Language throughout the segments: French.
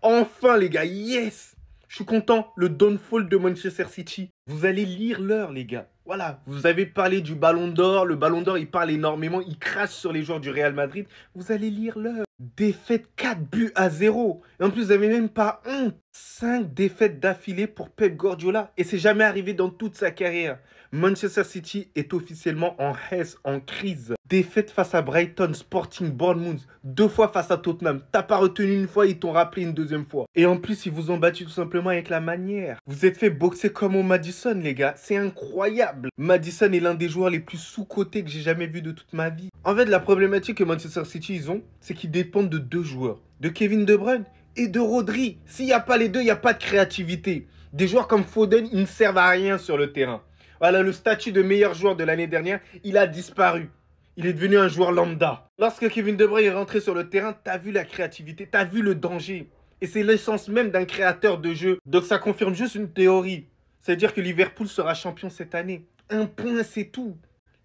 Enfin, les gars, yes! Je suis content, le downfall de Manchester City. Vous allez lire l'heure, les gars. Voilà, vous avez parlé du Ballon d'Or. Le Ballon d'Or, il parle énormément. Il crache sur les joueurs du Real Madrid. Vous allez lire l'heure. Défaite 4-0. Et en plus, vous n'avez même pas honte. 5 défaites d'affilée pour Pep Guardiola. Et c'est jamais arrivé dans toute sa carrière. Manchester City est officiellement en haisse, en crise. Défaite face à Brighton, Sporting, Bournemouth. 2 fois face à Tottenham. T'as pas retenu une fois, ils t'ont rappelé une deuxième fois. Et en plus, ils vous ont battu tout simplement avec la manière. Vous êtes fait boxer comme au Madison, les gars. C'est incroyable. Madison est l'un des joueurs les plus sous-cotés que j'ai jamais vu de toute ma vie. En fait, la problématique que Manchester City ils ont, c'est qu'ils dépendent de 2 joueurs. De Kevin De Bruyne et de Rodri. S'il n'y a pas les deux, il n'y a pas de créativité. Des joueurs comme Foden, ils ne servent à rien sur le terrain. Voilà, le statut de meilleur joueur de l'année dernière, il a disparu. Il est devenu un joueur lambda. Lorsque Kevin De Bruyne est rentré sur le terrain, t'as vu la créativité, t'as vu le danger. Et c'est l'essence même d'un créateur de jeu. Donc ça confirme juste une théorie. C'est-à-dire que Liverpool sera champion cette année. 1 point, c'est tout.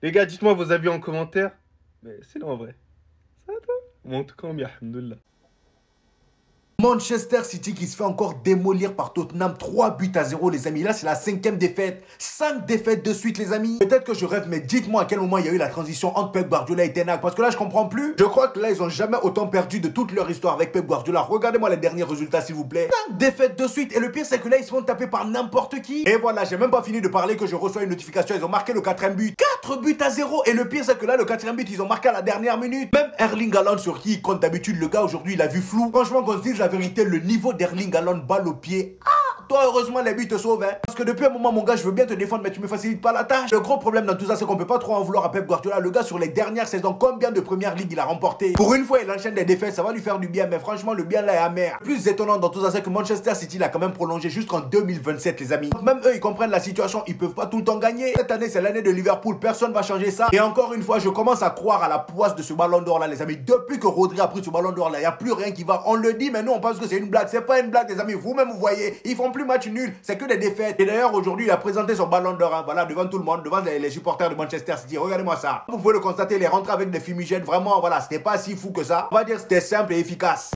Les gars, dites-moi vos avis en commentaire. Mais c'est en vrai. Ça va toi? Bon, en tout cas, bien, alhamdoulilah. Manchester City qui se fait encore démolir par Tottenham, 3-0 les amis. Là c'est la 5e défaite, 5 défaites de suite les amis. Peut-être que je rêve mais dites-moi à quel moment il y a eu la transition entre Pep Guardiola et Ten Hag. Parce que là je comprends plus. Je crois que là ils ont jamais autant perdu de toute leur histoire avec Pep Guardiola. Regardez-moi les derniers résultats s'il vous plaît. 5 défaites de suite et le pire c'est que là ils se font taper par n'importe qui. Et voilà, j'ai même pas fini de parler que je reçois une notification. Ils ont marqué le 4e but, 4-0 et le pire c'est que là le 4e but ils ont marqué à la dernière minute. Même Erling Haaland sur qui il compte d'habitude le gars aujourd'hui il a vu flou. Franchement qu'on se dise la vérité, le niveau d'Erling Haaland, balle au pied. Toi, heureusement, les buts te sauvent. Hein. Parce que depuis un moment, mon gars, je veux bien te défendre, mais tu me facilites pas la tâche. Le gros problème dans tout ça, c'est qu'on peut pas trop en vouloir à Pep Guardiola. Le gars, sur les dernières saisons, combien de premières ligues il a remporté? Pour une fois, il enchaîne des défaites, ça va lui faire du bien. Mais franchement, le bien là est amer. Le plus étonnant dans tout ça, c'est que Manchester City l'a quand même prolongé jusqu'en 2027, les amis. Même eux, ils comprennent la situation. Ils peuvent pas tout le temps gagner. Cette année, c'est l'année de Liverpool. Personne va changer ça. Et encore une fois, je commence à croire à la poisse de ce ballon d'or là, les amis. Depuis que Rodri a pris ce ballon d'or là, il n'y a plus rien qui va. On le dit, mais nous, on pense que c'est une blague. C'est pas une blague, les amis. Vous-même, vous voyez, ils font plus match nul. C'est que des défaites. Et d'ailleurs, aujourd'hui, il a présenté son ballon d'or, hein, voilà, devant tout le monde, devant les supporters de Manchester City. Regardez-moi ça. Vous pouvez le constater, il est rentré avec des fumigènes. Vraiment, voilà, c'était pas si fou que ça. On va dire que c'était simple et efficace.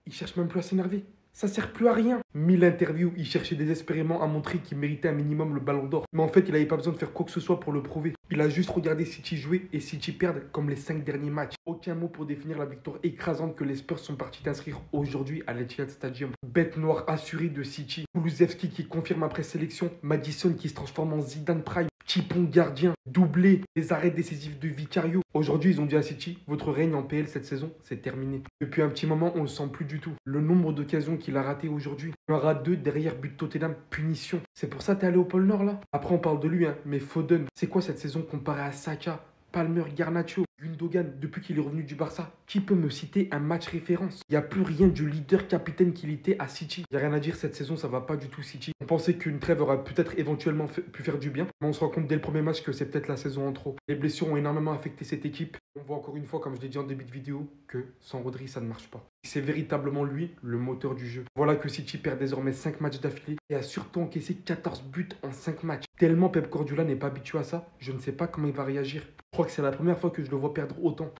Il cherche même plus à s'énerver. Ça sert plus à rien. 1000 interviews, il cherchait désespérément à montrer qu'il méritait un minimum le ballon d'or. Mais en fait, il n'avait pas besoin de faire quoi que ce soit pour le prouver. Il a juste regardé City jouer et City perdre comme les 5 derniers matchs. Aucun mot pour définir la victoire écrasante que les Spurs sont partis d'inscrire aujourd'hui à l'Etihad Stadium. Bête noire assurée de City. Kulusevski qui confirme après sélection. Madison qui se transforme en Zidane Prime. Chipon gardien, doublé, les arrêts décisifs de Vicario. Aujourd'hui, ils ont dit à City, votre règne en PL cette saison, c'est terminé. Depuis un petit moment, on le sent plus du tout. Le nombre d'occasions qu'il a ratées aujourd'hui, il en aura 2 derrière but Tottenham, punition. C'est pour ça que t'es allé au pôle Nord là. Après, on parle de lui, hein, mais Foden, c'est quoi cette saison comparée à Saka, Palmer, Garnacho, Gundogan, depuis qu'il est revenu du Barça? Qui peut me citer un match référence? Il n'y a plus rien du leader capitaine qu'il était à City. Il n'y a rien à dire, cette saison, ça va pas du tout City. On pensait qu'une trêve aurait peut-être éventuellement pu faire du bien, mais on se rend compte dès le premier match que c'est peut-être la saison en trop. Les blessures ont énormément affecté cette équipe. On voit encore une fois, comme je l'ai dit en début de vidéo, que sans Rodri, ça ne marche pas. C'est véritablement lui, le moteur du jeu. Voilà que City perd désormais 5 matchs d'affilée et a surtout encaissé 14 buts en 5 matchs. Tellement Pep Guardiola n'est pas habitué à ça, je ne sais pas comment il va réagir. Je crois que c'est la première fois que je le vois perdre autant.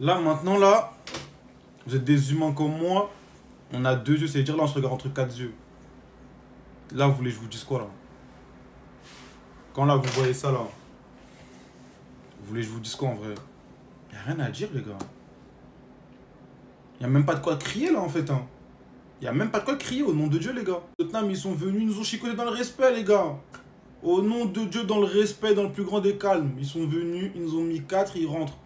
Là, maintenant, là, vous êtes des humains comme moi. On a 2 yeux, c'est-à-dire là, on se regarde entre 4 yeux. Là, vous voulez que je vous dise quoi, là? Quand là, vous voyez ça, là, vous voulez que je vous dise quoi, en vrai? Y a rien à dire, les gars. Y a même pas de quoi crier, là, en fait, hein. Y a même pas de quoi crier, au nom de Dieu, les gars. Tottenham, ils sont venus, ils nous ont chicoté dans le respect, les gars. Au nom de Dieu, dans le respect, dans le plus grand des calmes. Ils sont venus, ils nous ont mis 4, ils rentrent.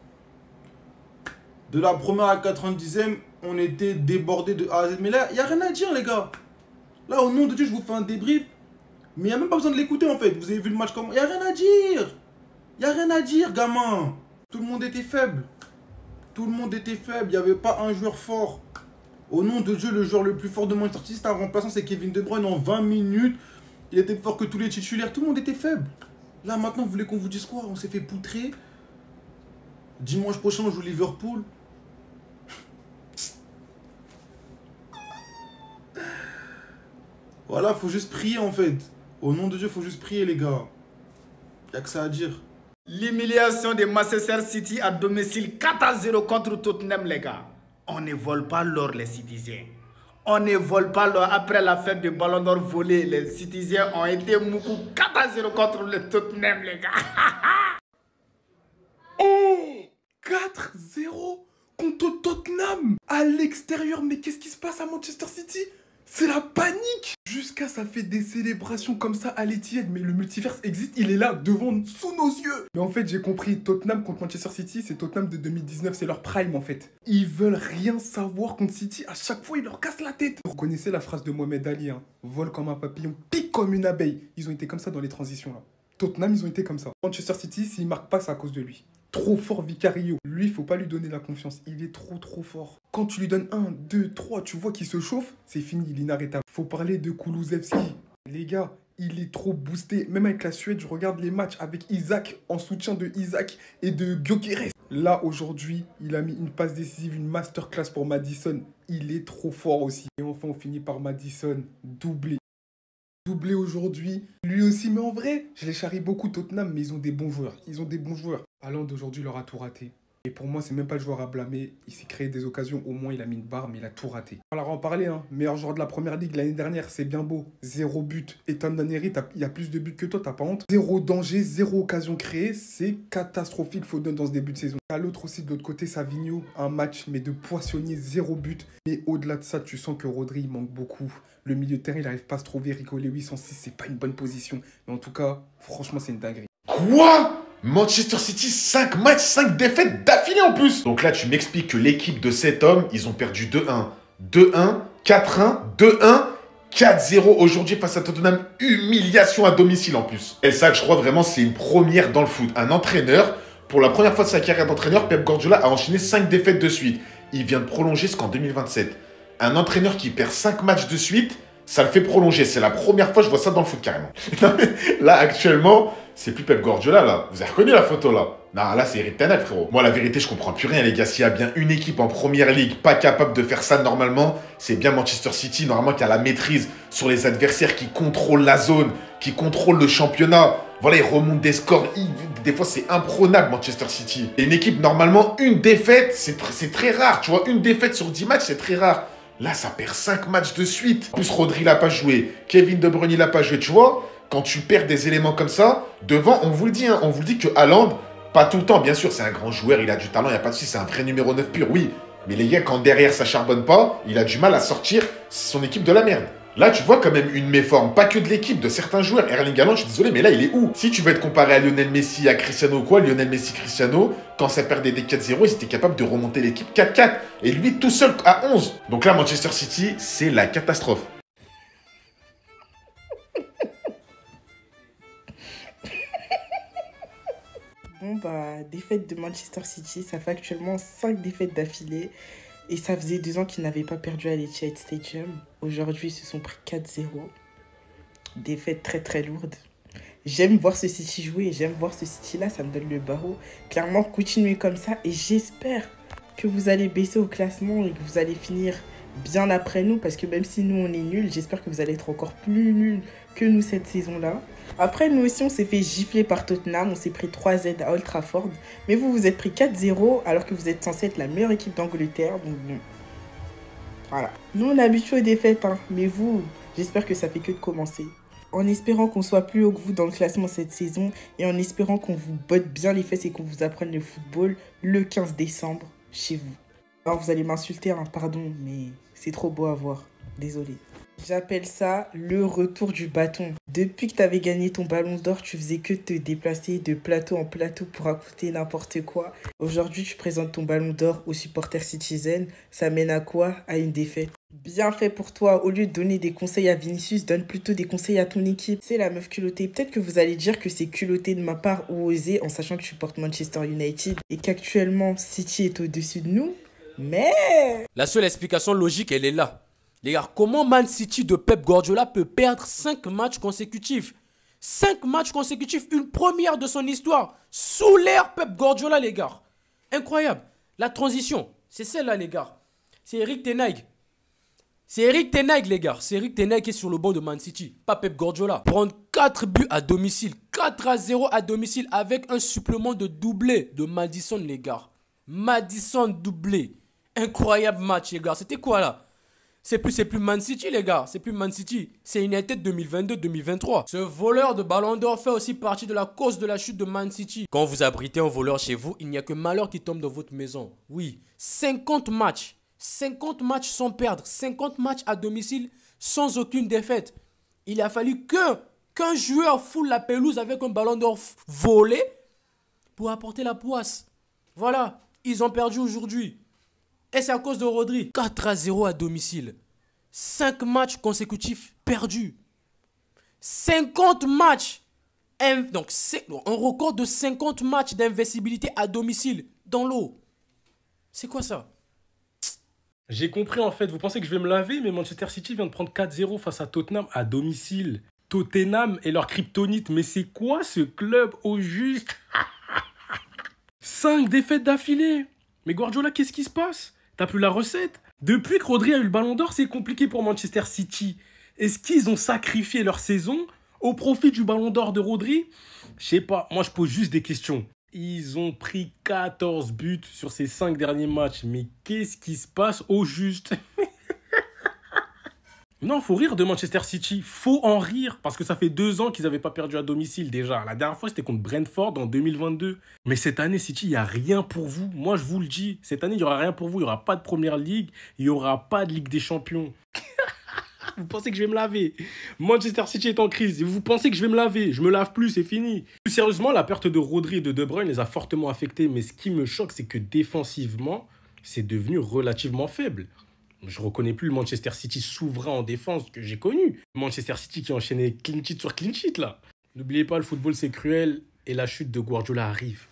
De la première à 90e, on était débordés de A à Z. Mais là, il n'y a rien à dire, les gars. Là, au nom de Dieu, je vous fais un débrief. Mais il n'y a même pas besoin de l'écouter, en fait. Vous avez vu le match comment? Il n'y a rien à dire. Il n'y a rien à dire, gamin. Tout le monde était faible. Tout le monde était faible. Il n'y avait pas un joueur fort. Au nom de Dieu, le joueur le plus fort de Manchester City, c'est un remplaçant, c'est Kevin De Bruyne. En 20 minutes, il était plus fort que tous les titulaires. Tout le monde était faible. Là, maintenant, vous voulez qu'on vous dise quoi? On s'est fait poutrer. Dimanche prochain, on joue Liverpool. Voilà, faut juste prier en fait. Au nom de Dieu, faut juste prier les gars. Y'a que ça à dire. L'humiliation de Manchester City à domicile 4-0 contre Tottenham, les gars. On ne vole pas l'or, les Citizens. On ne vole pas l'or. Après la fête de Ballon d'Or volé, les Citizens ont été moukou 4-0 contre le Tottenham, les gars. Oh, 4-0 contre Tottenham à l'extérieur. Mais qu'est-ce qui se passe à Manchester City? C'est la panique. Jusqu'à ça fait des célébrations comme ça à l'Etihad. Mais le multiverse existe, il est là, devant, sous nos yeux. Mais en fait, j'ai compris, Tottenham contre Manchester City, c'est Tottenham de 2019, c'est leur prime en fait. Ils veulent rien savoir contre City, à chaque fois, ils leur cassent la tête. Vous connaissez la phrase de Mohamed Ali, hein. Vole comme un papillon, pique comme une abeille. Ils ont été comme ça dans les transitions là. Tottenham, ils ont été comme ça. Manchester City, s'il marque pas, c'est à cause de lui. Trop fort Vicario. Lui, faut pas lui donner la confiance. Il est trop fort. Quand tu lui donnes 1, 2, 3, tu vois qu'il se chauffe, c'est fini, il est inarrêtable. Faut parler de Kulusevski. Les gars, il est trop boosté. Même avec la Suède, je regarde les matchs avec Isaac, en soutien de Isaac et de Gyökeres. Là, aujourd'hui, il a mis une passe décisive, une masterclass pour Maddison. Il est trop fort aussi. Et enfin, on finit par Maddison, doublé. Doublé aujourd'hui, lui aussi, mais en vrai, je les charrie beaucoup Tottenham, mais ils ont des bons joueurs. Ils ont des bons joueurs. Haaland aujourd'hui leur a tout raté. Et pour moi, c'est même pas le joueur à blâmer. Il s'est créé des occasions, au moins il a mis une barre, mais il a tout raté. Alors en parler, hein, meilleur joueur de la première ligue l'année dernière, c'est bien beau. 0 but. Ethan Nwaneri, il y a plus de buts que toi, t'as pas honte. 0 danger, 0 occasion créée, c'est catastrophique, Foden dans ce début de saison. À l'autre aussi, de l'autre côté, Savigno, un match, mais de poissonnier, 0 but. Mais au-delà de ça, tu sens que Rodri, il manque beaucoup. Le milieu de terrain, il n'arrive pas à se trouver. Rico Lewis en 6, c'est pas une bonne position. Mais en tout cas, franchement, c'est une dinguerie. Quoi? Manchester City, 5 matchs, 5 défaites d'affilée en plus. Donc là, tu m'expliques que l'équipe de cet homme, ils ont perdu 2-1, 2-1, 4-1, 2-1, 4-0 aujourd'hui face à Tottenham. Humiliation à domicile en plus. Et ça, je crois vraiment, c'est une première dans le foot. Un entraîneur, pour la première fois de sa carrière d'entraîneur, Pep Guardiola a enchaîné 5 défaites de suite. Il vient de prolonger jusqu'en 2027. Un entraîneur qui perd 5 matchs de suite, ça le fait prolonger. C'est la première fois que je vois ça dans le foot carrément. Là, actuellement, c'est plus Pep Guardiola, là. Vous avez reconnu la photo, là? Non, là, c'est Erik ten Hag, frérot. Moi, la vérité, je comprends plus rien, les gars. S'il y a bien une équipe en première ligue pas capable de faire ça normalement, c'est bien Manchester City, normalement, qui a la maîtrise sur les adversaires, qui contrôlent la zone, qui contrôlent le championnat. Voilà, ils remontent des scores. Des fois, c'est imprenable, Manchester City. Et une équipe, normalement, une défaite, c'est très rare. Tu vois, une défaite sur 10 matchs, c'est très rare. Là, ça perd 5 matchs de suite. En plus, Rodri l'a pas joué. Kevin De Bruyne l'a pas joué. Tu vois, quand tu perds des éléments comme ça, devant, on vous le dit, hein, on vous le dit que Haaland, pas tout le temps, bien sûr, c'est un grand joueur, il a du talent, il n'y a pas de souci, c'est un vrai numéro 9 pur, oui. Mais les gars, quand derrière ça charbonne pas, il a du mal à sortir son équipe de la merde. Là, tu vois quand même une méforme, pas que de l'équipe, de certains joueurs. Erling Haaland, je suis désolé, mais là, il est où? Si tu veux être comparé à Lionel Messi, à Cristiano ou quoi, Lionel Messi, Cristiano, quand ça perdait des 4-0, ils étaient capables de remonter l'équipe 4-4. Et lui, tout seul, à 11. Donc là, Manchester City, c'est la catastrophe. Bon, bah, défaite de Manchester City, ça fait actuellement 5 défaites d'affilée. Et ça faisait 2 ans qu'ils n'avaient pas perdu à l'Etihad Stadium. Aujourd'hui, ils se sont pris 4-0. Défaite très lourde. J'aime voir ce City jouer, j'aime voir ce City-là, ça me donne le barreau. Clairement, continuez comme ça et j'espère que vous allez baisser au classement et que vous allez finir bien après nous. Parce que même si nous, on est nuls, j'espère que vous allez être encore plus nuls que nous cette saison-là. Après, nous aussi, on s'est fait gifler par Tottenham. On s'est pris 3-Z à Old Trafford. Mais vous, vous êtes pris 4-0 alors que vous êtes censé être la meilleure équipe d'Angleterre. Donc bon, voilà. Nous, on est habitués aux défaites, hein. Mais vous, j'espère que ça fait que de commencer. En espérant qu'on soit plus haut que vous dans le classement cette saison et en espérant qu'on vous botte bien les fesses et qu'on vous apprenne le football le 15 décembre chez vous. Alors, vous allez m'insulter, hein, pardon, mais c'est trop beau à voir. Désolé. J'appelle ça le retour du bâton. Depuis que tu avais gagné ton ballon d'or, tu faisais que te déplacer de plateau en plateau pour raconter n'importe quoi. Aujourd'hui, tu présentes ton ballon d'or aux supporters Citizen. Ça mène à quoi? À une défaite. Bien fait pour toi. Au lieu de donner des conseils à Vinicius, donne plutôt des conseils à ton équipe. C'est la meuf culottée. Peut-être que vous allez dire que c'est culotté de ma part ou osé en sachant que tu portes Manchester United et qu'actuellement City est au-dessus de nous. Mais la seule explication logique, elle est là. Les gars, comment Man City de Pep Guardiola peut perdre 5 matchs consécutifs? 5 matchs consécutifs, une première de son histoire. Sous l'ère Pep Guardiola, les gars. Incroyable. La transition, c'est celle-là, les gars. C'est Erik ten Hag. C'est Erik ten Hag, les gars. C'est Erik ten Hag qui est sur le banc de Man City, pas Pep Guardiola. Prendre 4 buts à domicile, 4-0 à domicile avec un supplément de doublé de Maddison, les gars. Maddison doublé. Incroyable match, les gars. C'était quoi là? C'est plus Man City, les gars. C'est plus Man City. C'est United 2022-2023. Ce voleur de ballon d'or fait aussi partie de la cause de la chute de Man City. Quand vous abritez un voleur chez vous, il n'y a que malheur qui tombe dans votre maison. Oui, 50 matchs. 50 matchs sans perdre. 50 matchs à domicile sans aucune défaite. Il a fallu qu'un joueur foule la pelouse avec un ballon d'or volé pour apporter la poisse. Voilà, ils ont perdu aujourd'hui. Et c'est à cause de Rodri. 4-0 à domicile. 5 matchs consécutifs perdus. 50 matchs. Donc, c'est un record de 50 matchs d'invincibilité à domicile dans l'eau. C'est quoi ça? J'ai compris en fait, vous pensez que je vais me laver, mais Manchester City vient de prendre 4-0 face à Tottenham à domicile. Tottenham est leur kryptonite, mais c'est quoi ce club au juste? 5 défaites d'affilée. Mais Guardiola, qu'est-ce qui se passe? T'as plus la recette? Depuis que Rodri a eu le ballon d'or, c'est compliqué pour Manchester City. Est-ce qu'ils ont sacrifié leur saison au profit du ballon d'or de Rodri? Je sais pas, moi je pose juste des questions. Ils ont pris 14 buts sur ces 5 derniers matchs. Mais qu'est-ce qui se passe au juste? Non, faut rire de Manchester City. Faut en rire. Parce que ça fait 2 ans qu'ils n'avaient pas perdu à domicile déjà. La dernière fois, c'était contre Brentford en 2022. Mais cette année, City, il n'y a rien pour vous. Moi, je vous le dis. Cette année, il n'y aura rien pour vous. Il n'y aura pas de Première Ligue. Il n'y aura pas de Ligue des Champions. Vous pensez que je vais me laver? Manchester City est en crise. Et vous pensez que je vais me laver? Je me lave plus, c'est fini. Plus sérieusement, la perte de Rodri et de De Bruyne les a fortement affectés. Mais ce qui me choque, c'est que défensivement, c'est devenu relativement faible. Je reconnais plus le Manchester City souverain en défense que j'ai connu. Manchester City qui enchaînait clean sheet sur clean sheet là. N'oubliez pas, le football c'est cruel et la chute de Guardiola arrive.